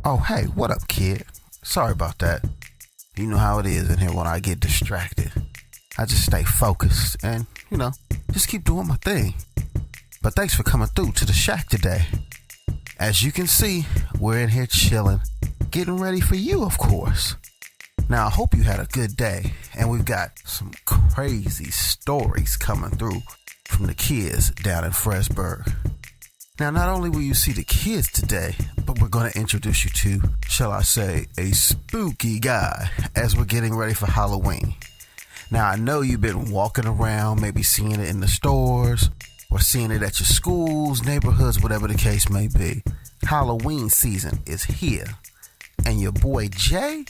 Oh, hey, what up, kid? Sorry about that. You know how it is in here when I get distracted. I just stay focused and, just keep doing my thing. But thanks for coming through to the shack today. As you can see, we're in here chilling, getting ready for you, of course. Now, I hope you had a good day, and we've got some crazy stories coming through from the kids down in Fresberg. Now, not only will you see the kids today, but we're going to introduce you to, shall I say, a spooky guy as we're getting ready for Halloween. Now, I know you've been walking around, maybe seeing it in the stores, or seeing it at your schools, neighborhoods, whatever the case may be. Halloween season is here. And your boy Jay,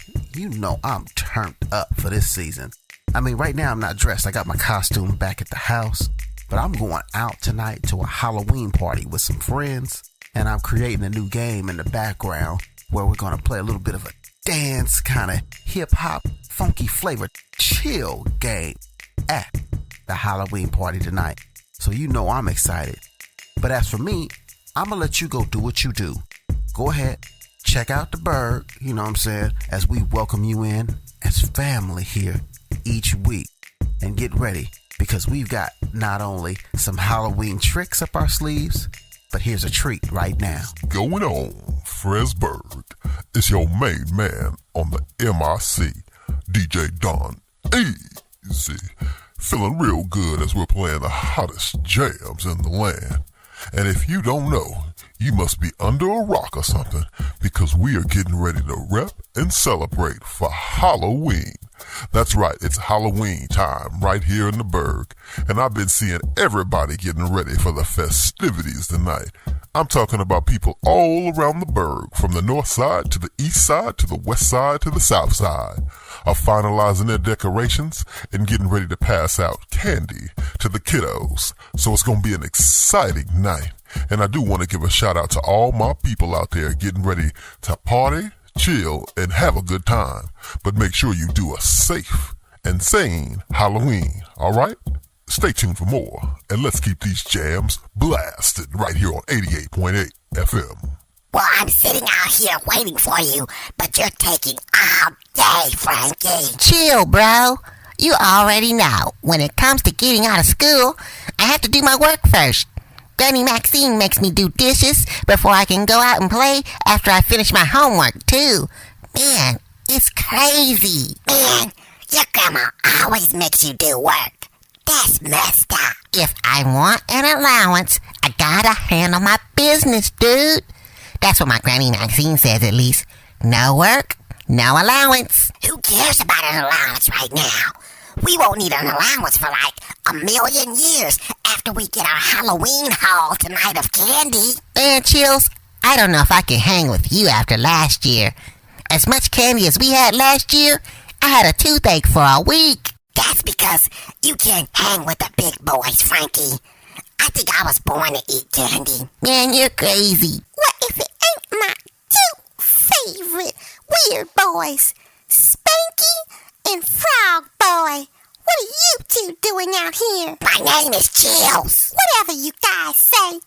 I'm turned up for this season. I mean, right now I'm not dressed. I got my costume back at the house. But I'm going out tonight to a Halloween party with some friends. And I'm creating a new game in the background where we're going to play a little bit of a dance, kind of hip-hop, funky flavor, chill game at the Halloween party tonight. So I'm excited. But as for me, I'm going to let you go do what you do. Go ahead, check out the Berg, as we welcome you in as family here each week. And get ready, because we've got not only some Halloween tricks up our sleeves, but here's a treat right now. Going on, Fresberg. It's your main man on the MIC, DJ Don Easy. Feeling real good as we're playing the hottest jams in the land. And if you don't know, you must be under a rock or something, because we are getting ready to rep and celebrate for Halloween. That's right, it's Halloween time right here in the Berg, and I've been seeing everybody getting ready for the festivities tonight. I'm talking about people all around the Berg, from the north side to the east side to the west side to the south side, are finalizing their decorations and getting ready to pass out candy to the kiddos. So it's going to be an exciting night. And I do want to give a shout out to all my people out there getting ready to party, chill, and have a good time. But make sure you do a safe and sane Halloween, all right? Stay tuned for more, and let's keep these jams blasted right here on 88.8 FM. Well, I'm sitting out here waiting for you, but you're taking all day, Frankie. Chill, bro. You already know, when it comes to getting out of school, I have to do my work first. Granny Maxine makes me do dishes before I can go out and play after I finish my homework, too. Man, it's crazy. Man, your grandma always makes you do work. That's messed up. If I want an allowance, I gotta handle my business, dude. That's what my Granny Maxine says, at least. No work, no allowance. Who cares about an allowance right now? We won't need an allowance for like 1,000,000 years after we get our Halloween haul tonight of candy. Man, Chills, I don't know if I can hang with you after last year. As much candy as we had last year, I had a toothache for a week. That's because you can't hang with the big boys, Frankie. I think I was born to eat candy. Man, you're crazy. What if it ain't my two favorite weird boys, Spanky and Frog Boy? What are you two doing out here? My name is Chills. Whatever you guys say.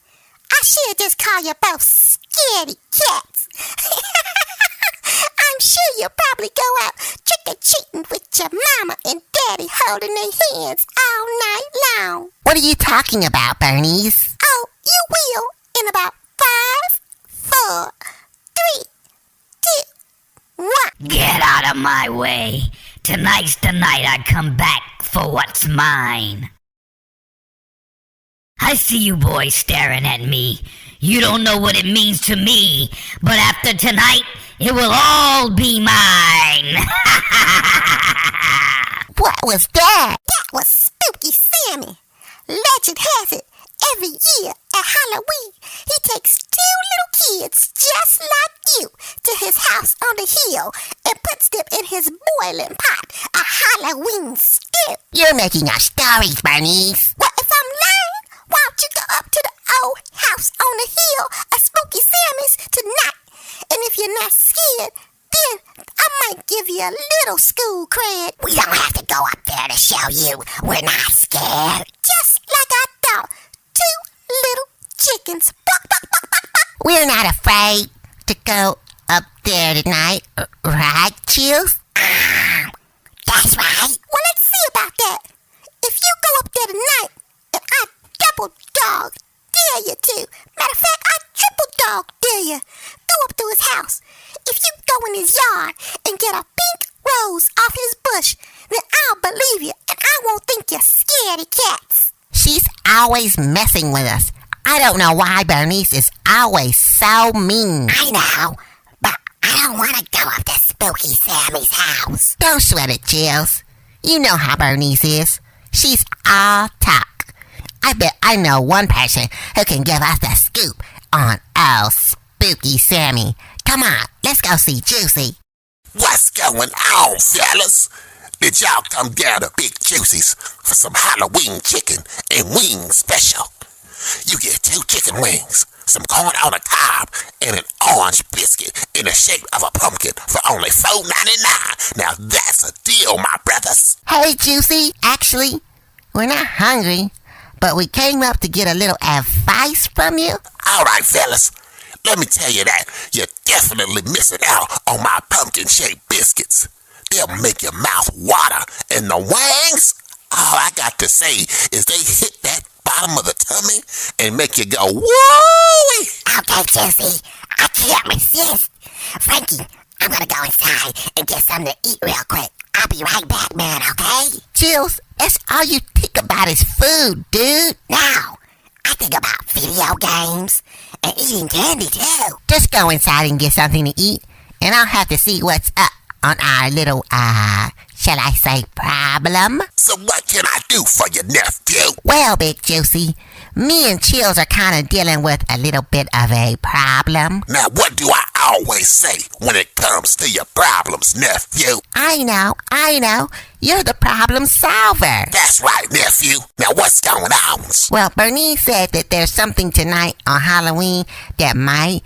I should just call you both scaredy cats. I'm sure you'll probably go out trick-or-treating with your mama and daddy holding their hands all night long. What are you talking about, Bernice? Oh, you will in about 5, 4, 3, 2, 1. Get out of my way. Tonight's the night I come back for what's mine. I see you boys staring at me. You don't know what it means to me, but after tonight, it will all be mine. What was that? That was Spooky Sammy. Legend has it, every year at Halloween, he takes 2 little kids just like you to his house on the hill and puts them in his boiling pot of Halloween stew. You're making up stories, Bernice. Well, if I'm lying, why don't you go up to the old house on the hill of Spooky Sammy's tonight? And if you're not scared, then I might give you a little school cred. We don't have to go up there to show you we're not scared. Just like I thought. 2 little chickens. Buck, buck, buck, buck, buck. We're not afraid to go up there tonight, right, Chills? That's right. Well, let's see about that. If you go up there tonight, and I double dog dare you to. Matter of fact, I triple dog dare you. Go up to his house. If you go in his yard and get a pink rose off his bush, then I'll believe you, and I won't think you're scaredy cats. She's always messing with us. I don't know why Bernice is always so mean. I know, but I don't want to go up to Spooky Sammy's house. Don't sweat it, Jills. You know how Bernice is. She's all talk. I bet I know one person who can give us the scoop on old Spooky Sammy. Come on, let's go see Juicy. What's going on, fellas? Did y'all come down to Big Juicy's for some Halloween chicken and wing special? You get 2 chicken wings, some corn on the cob, and an orange biscuit in the shape of a pumpkin for only $4.99. Now that's a deal, my brothers. Hey, Juicy. Actually, we're not hungry, but we came up to get a little advice from you. All right, fellas. Let me tell you that you're definitely missing out on my pumpkin-shaped biscuits. They'll make your mouth water, and the wings, all I got to say is they hit that bottom of the tummy and make you go, woo! Okay, Juicy, I can't resist. Frankie, I'm gonna go inside and get something to eat real quick. I'll be right back, man, okay? Jills, that's all you think about is food, dude. Now, I think about video games and eating candy, too. Just go inside and get something to eat, and I'll have to see what's up on our little, shall I say, problem? So what can I do for your nephew? Well, Big Juicy, me and Chills are kind of dealing with a little bit of a problem. Now what do I always say when it comes to your problems, nephew? I know. You're the problem solver. That's right, nephew. Now what's going on? Well, Bernice said that there's something tonight on Halloween that might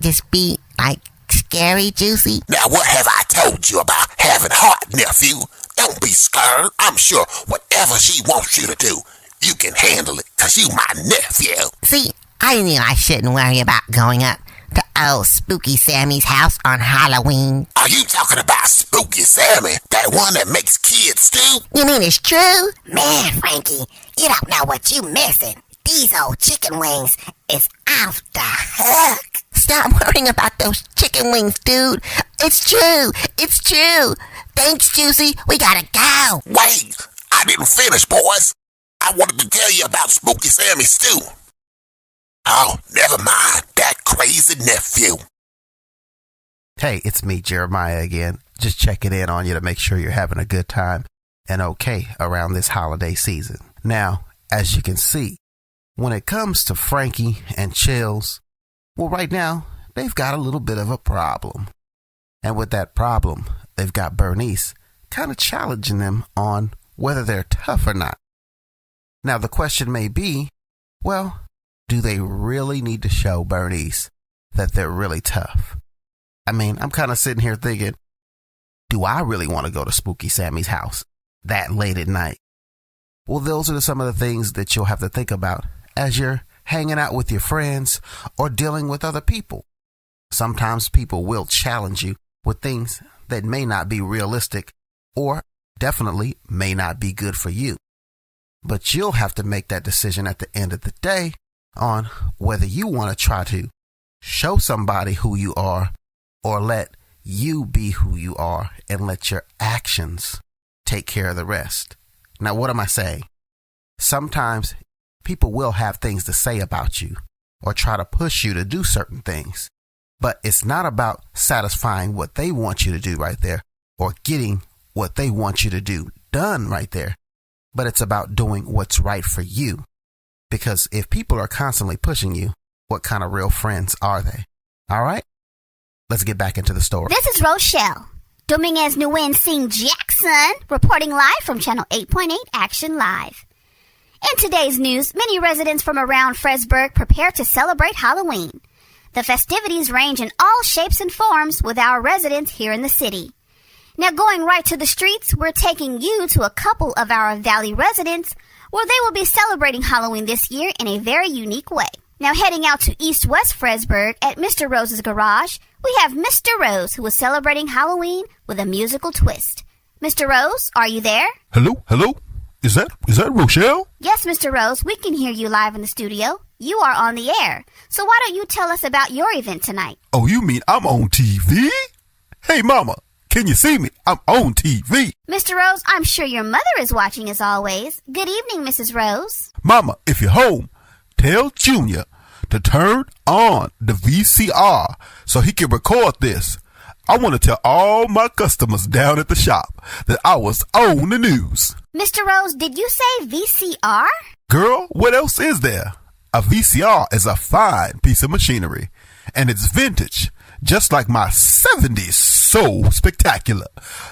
just be, like, scary, Juicy. Now what have I told you about having heart, nephew? Don't be scared. I'm sure whatever she wants you to do, you can handle it, 'cause you my nephew. See, I knew I shouldn't worry about going up to old Spooky Sammy's house on Halloween. Are you talking about Spooky Sammy, that one that makes kids stew? You mean it's true? Man, Frankie, you don't know what you missing. These old chicken wings is off the hook. Stop worrying about those chicken wings, dude. It's true. Thanks, Juicy. We gotta go. Wait, I didn't finish, boys. I wanted to tell you about Spooky Sammy stew. Oh, never mind. That crazy nephew. Hey, it's me, Jeremiah, again. Just checking in on you to make sure you're having a good time and okay around this holiday season. Now, as you can see, when it comes to Frankie and Chills, well, right now, they've got a little bit of a problem. And with that problem, they've got Bernice kind of challenging them on whether they're tough or not. Now, the question may be, well, do they really need to show Bernice that they're really tough? I mean, I'm kind of sitting here thinking, do I really want to go to Spooky Sammy's house that late at night? Well, those are some of the things that you'll have to think about as you're hanging out with your friends or dealing with other people. Sometimes people will challenge you with things that may not be realistic or definitely may not be good for you. But you'll have to make that decision at the end of the day on whether you want to try to show somebody who you are or let you be who you are and let your actions take care of the rest. Now, what am I saying? Sometimes people will have things to say about you or try to push you to do certain things, but it's not about satisfying what they want you to do right there or getting what they want you to do done right there, but it's about doing what's right for you. Because if people are constantly pushing you, what kind of real friends are they? All right, let's get back into the story. This is Rochelle, Dominguez Nguyen Singh Jackson, reporting live from Channel 8.8 Action Live. In today's news, many residents from around Fresberg prepare to celebrate Halloween. The festivities range in all shapes and forms with our residents here in the city. Now, going right to the streets, we're taking you to a couple of our Valley residents where they will be celebrating Halloween this year in a very unique way. Now, heading out to East West Fresberg at Mr. Rose's Garage, we have Mr. Rose, who is celebrating Halloween with a musical twist. Mr. Rose, are you there? Hello? Is that Rochelle? Yes, Mr. Rose, we can hear you live in the studio. You are on the air. So why don't you tell us about your event tonight? Oh, you mean I'm on TV? Hey, Mama, can you see me? I'm on TV. Mr. Rose, I'm sure your mother is watching as always. Good evening, Mrs. Rose. Mama, if you're home, tell Junior to turn on the VCR so he can record this. I want to tell all my customers down at the shop that I was on the news. Mr. Rose, did you say VCR? Girl, what else is there? A VCR is a fine piece of machinery, and it's vintage, just like my 70s Soul Spectacular.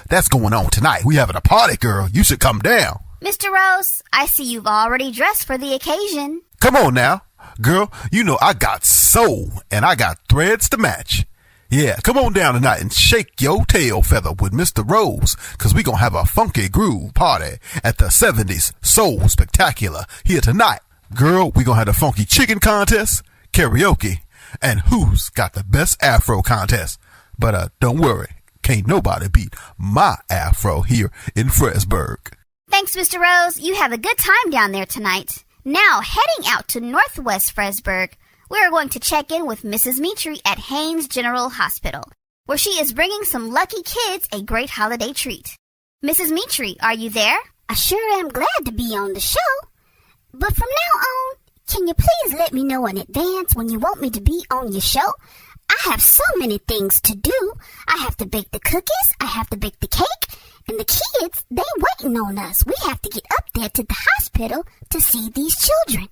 That's going on tonight. We having a party, girl. You should come down. Mr. Rose, I see you've already dressed for the occasion. Come on now. Girl, you know I got soul, and I got threads to match. Yeah, come on down tonight and shake your tail feather with Mr. Rose, cause we gonna have a funky groove party at the 70s Soul Spectacular here tonight. Girl, we gonna have a funky chicken contest, karaoke, and who's got the best afro contest. But don't worry, can't nobody beat my afro here in Fresberg. Thanks, Mr. Rose. You have a good time down there tonight. Now, heading out to Northwest Fresberg, we are going to check in with Mrs. Mitri at Haynes General Hospital, where she is bringing some lucky kids a great holiday treat. Mrs. Mitri, are you there? I sure am glad to be on the show. But from now on, can you please let me know in advance when you want me to be on your show? I have so many things to do. I have to bake the cookies, I have to bake the cake, and the kids, they waiting on us. We have to get up there to the hospital to see these children.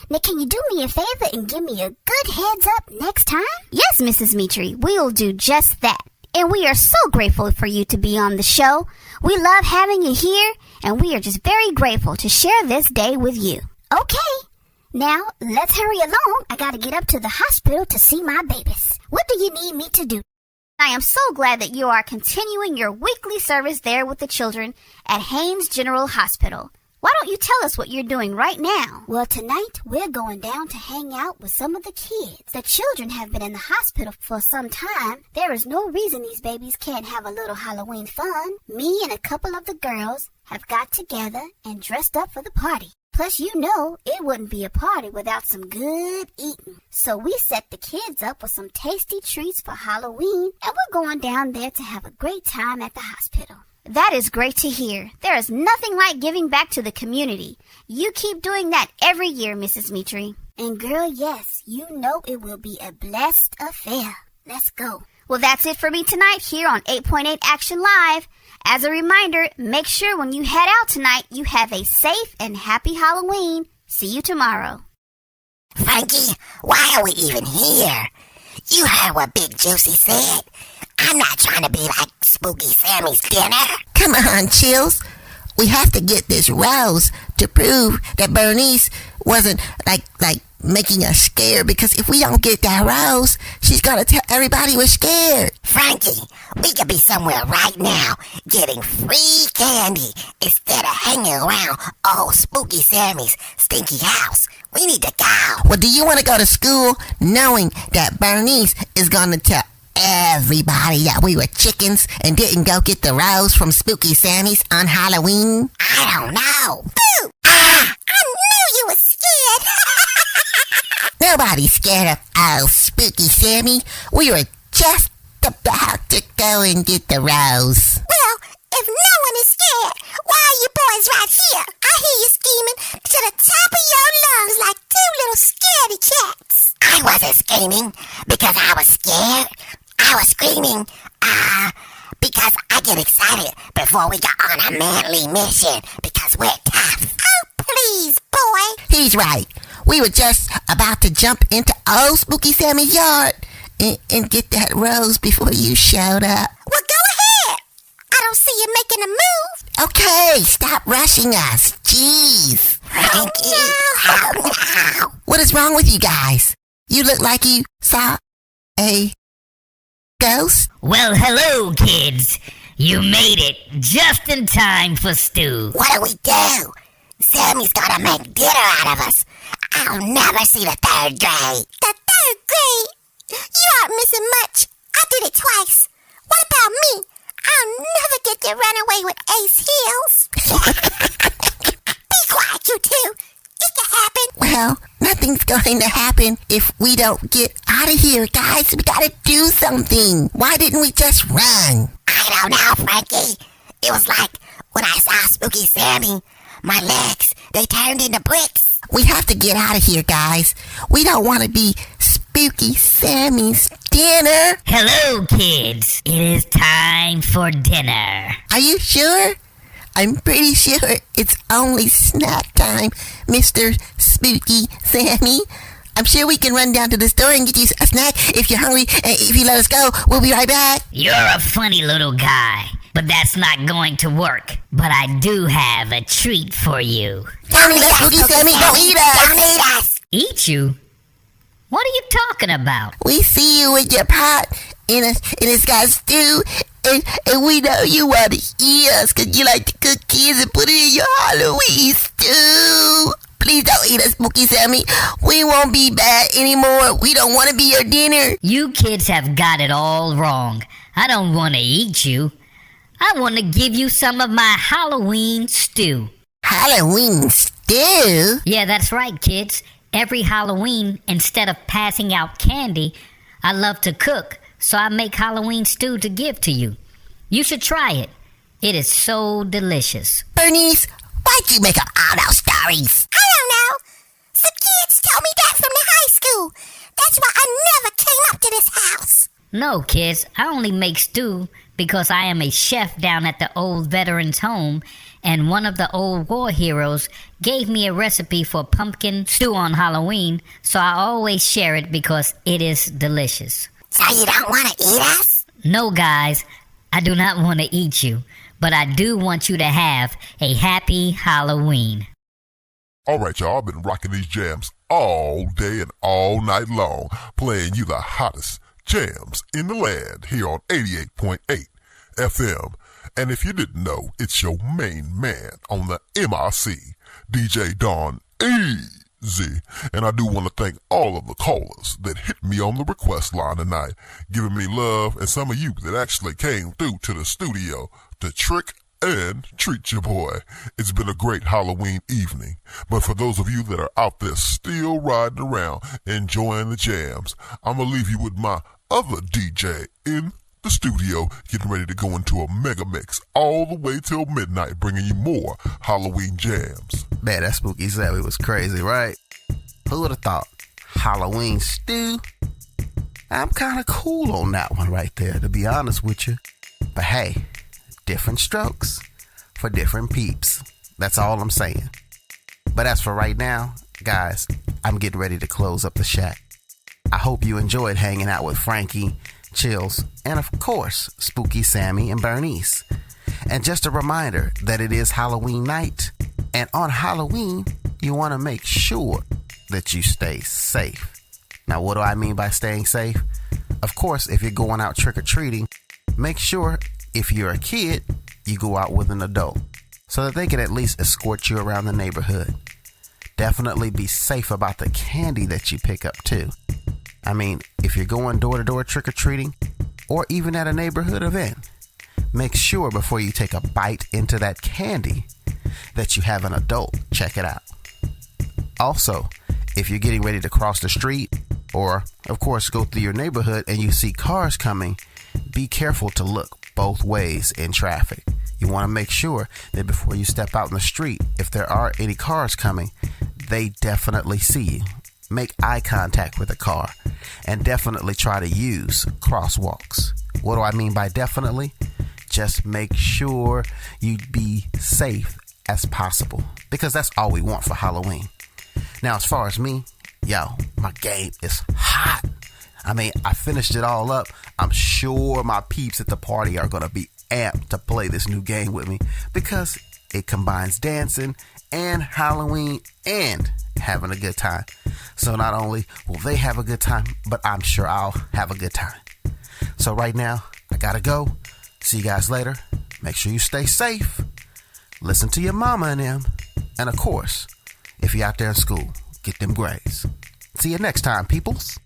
Now, can you do me a favor and give me a good heads up next time? Yes, Mrs. Mitri, we'll do just that. And we are so grateful for you to be on the show. We love having you here, and we are just very grateful to share this day with you. Okay. Now, let's hurry along. I gotta get up to the hospital to see my babies. What do you need me to do? I am so glad that you are continuing your weekly service there with the children at Haynes General Hospital. Why don't you tell us what you're doing right now? Well, tonight we're going down to hang out with some of the kids. The children have been in the hospital for some time. There is no reason these babies can't have a little Halloween fun. Me and a couple of the girls have got together and dressed up for the party. Plus, you know, it wouldn't be a party without some good eating. So we set the kids up with some tasty treats for Halloween, and we're going down there to have a great time at the hospital. That is great to hear. There is nothing like giving back to the community. You keep doing that every year, Mrs. Mitri. And girl, yes, you know it will be a blessed affair. Let's go. Well, that's it for me tonight here on 8.8 Action Live. As a reminder, make sure when you head out tonight, you have a safe and happy Halloween. See you tomorrow. Frankie, why are we even here? You heard what Big Juicy said. I'm not trying to be like Spooky Sammy's dinner. Come on, Chills. We have to get this Rose to prove that Bernice wasn't like making us scared, because if we don't get that Rose, she's gonna tell everybody we're scared. Frankie, we could be somewhere right now getting free candy instead of hanging around old Spooky Sammy's stinky house. We need to go. Well, do you want to go to school knowing that Bernice is gonna tell everybody that we were chickens and didn't go get the Rose from Spooky Sammy's on Halloween? I don't know. Boo! I knew you were scared. Nobody's scared of old Spooky Sammy. We were just about to go and get the Rose. Well, if no one is scared, why are you boys right here? I hear you screaming to the top of your lungs like two little scaredy cats. I wasn't screaming because I was scared. I was screaming, because I get excited before we go on a manly mission because we're tough. Oh, please, boy. He's right. We were just about to jump into old Spooky Sammy's yard and get that Rose before you showed up. Well, go ahead. I don't see you making a move. Okay, stop rushing us. Jeez. Frankie, Oh, no. What is wrong with you guys? You look like you saw a ghost? Well, hello, kids. You made it just in time for stew. what do we do? Sammy's gonna make dinner out of us. I'll never see the third grade. The third grade? You aren't missing much. I face heels. Be quiet, you two. It can happen. Well, nothing's going to happen if we don't get out of here, guys. We gotta do something. Why didn't we just run? I don't know, Frankie. It was like when I saw Spooky Sammy, my legs, they turned into bricks. We have to get out of here, guys. We don't want to be Spooky Sammy's dinner. Hello, kids. It is time for dinner. Are you sure? I'm pretty sure it's only snack time, Mr. Spooky Sammy. I'm sure we can run down to the store and get you a snack if you're hungry. If you let us go, we'll be right back. You're a funny little guy, but that's not going to work. But I do have a treat for you. Don't eat us, Spooky Sammy. Don't eat us. Don't eat us. Eat you? What are you talking about? We see you with your pot in it's got stew, and we know you want to eat us because you like to cook kids and put it in your Halloween stew. Please don't eat us, Spooky Sammy. We won't be bad anymore. We don't want to be your dinner. You kids have got it all wrong. I don't want to eat you. I want to give you some of my Halloween stew. Halloween stew? Yeah, that's right, kids. Every Halloween, instead of passing out candy, I love to cook, so I make Halloween stew to give to you. You should try it. It is so delicious. Bernice, why'd you make up all those stories? I don't know. Some kids told me that from the high school. That's why I never came up to this house. No, kids, I only make stew because I am a chef down at the old veterans home, and one of the old war heroes gave me a recipe for pumpkin stew on Halloween, so I always share it because it is delicious. So you don't want to eat us? No, guys, I do not want to eat you, but I do want you to have a happy Halloween. All right, y'all, I've been rocking these jams all day and all night long, playing you the hottest jams in the land here on 88.8 FM. And if you didn't know, it's your main man on the MIC, DJ Don Easy. And I do want to thank all of the callers that hit me on the request line tonight, giving me love, and some of you that actually came through to the studio to trick and treat your boy. It's been a great Halloween evening. But for those of you that are out there still riding around, enjoying the jams, I'm going to leave you with my other DJ in the studio, getting ready to go into a mega mix all the way till midnight, bringing you more Halloween jams. Man, that Spooky Sammy was crazy, right? Who would have thought? Halloween stew? I'm kind of cool on that one right there, to be honest with you. But hey, different strokes for different peeps. That's all I'm saying. But as for right now, guys, I'm getting ready to close up the shack. I hope you enjoyed hanging out with Frankie, Chills, and of course, Spooky Sammy and Bernice. And just a reminder that it is Halloween night, and on Halloween, you want to make sure that you stay safe. Now, what do I mean by staying safe? Of course, if you're going out trick-or-treating, make sure if you're a kid, you go out with an adult so that they can at least escort you around the neighborhood. Definitely be safe about the candy that you pick up too. I mean, if you're going door-to-door trick-or-treating or even at a neighborhood event, make sure before you take a bite into that candy that you have an adult check it out. Also, if you're getting ready to cross the street or, of course, go through your neighborhood and you see cars coming, be careful to look both ways in traffic. You want to make sure that before you step out in the street, if there are any cars coming, they definitely see you. Make eye contact with the car and definitely try to use crosswalks. What do I mean by definitely? Just make sure you be safe as possible because that's all we want for Halloween. Now, as far as me, my game is hot. I mean, I finished it all up. I'm sure my peeps at the party are going to be amped to play this new game with me because it combines dancing and Halloween and having a good time. So not only will they have a good time, but I'm sure I'll have a good time. So right now, I gotta go. See you guys later. Make sure you stay safe. Listen to your mama and them. And of course, if you're out there in school, get them grades. See you next time, peoples.